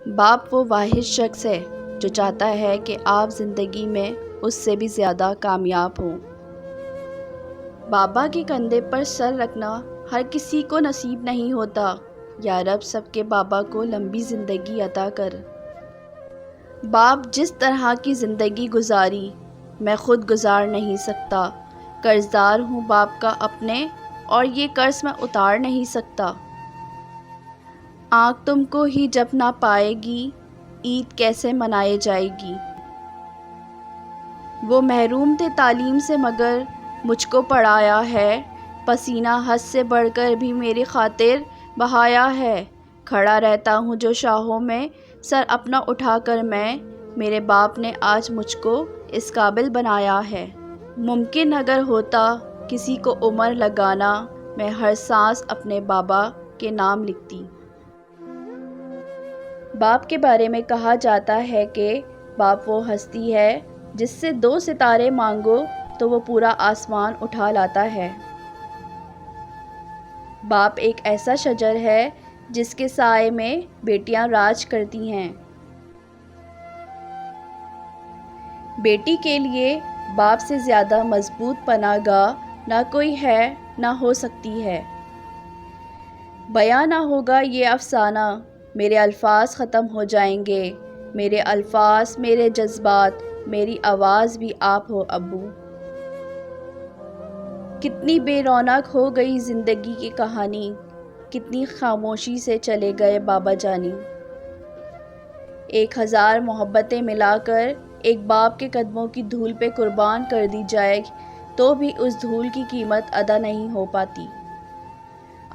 باپ وہ واحد شخص ہے جو چاہتا ہے کہ آپ زندگی میں اس سے بھی زیادہ کامیاب ہوں۔ بابا کے کندھے پر سر رکھنا ہر کسی کو نصیب نہیں ہوتا۔ یا رب سب کے بابا کو لمبی زندگی عطا کر۔ باپ جس طرح کی زندگی گزاری میں خود گزار نہیں سکتا۔ قرضدار ہوں باپ کا اپنے، اور یہ قرض میں اتار نہیں سکتا۔ آنکھ تم کو ہی جب نہ پائے گی، عید کیسے منائی جائے گی۔ وہ محروم تھے تعلیم سے مگر مجھ کو پڑھایا ہے، پسینہ حد سے بڑھ کر بھی میری خاطر بہایا ہے۔ کھڑا رہتا ہوں جو شاہوں میں سر اپنا اٹھا کر میں، میرے باپ نے آج مجھ کو اس قابل بنایا ہے۔ ممکن اگر ہوتا کسی کو عمر لگانا، میں ہر سانس اپنے بابا کے نام لکھتی۔ باپ کے بارے میں کہا جاتا ہے کہ باپ وہ ہستی ہے جس سے 2 ستارے مانگو تو وہ پورا آسمان اٹھا لاتا ہے۔ باپ ایک ایسا شجر ہے جس کے سائے میں بیٹیاں راج کرتی ہیں۔ بیٹی کے لیے باپ سے زیادہ مضبوط پناہ گاہ نہ کوئی ہے نہ ہو سکتی ہے۔ بیاں نہ ہوگا یہ افسانہ، میرے الفاظ ختم ہو جائیں گے، میرے الفاظ، میرے جذبات، میری آواز بھی آپ ہو ابو۔ کتنی بے رونق ہو گئی زندگی کی کہانی، کتنی خاموشی سے چلے گئے بابا جانی۔ 1000 محبتیں ملا کر ایک باپ کے قدموں کی دھول پہ قربان کر دی جائے تو بھی اس دھول کی قیمت ادا نہیں ہو پاتی۔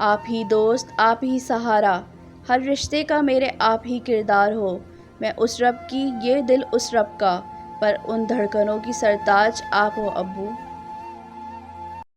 آپ ہی دوست، آپ ہی سہارا، ہر رشتے کا میرے آپ ہی کردار ہو۔ میں اس رب کی، یہ دل اس رب کا، پر ان دھڑکنوں کی سرتاج آپ ہو ابو۔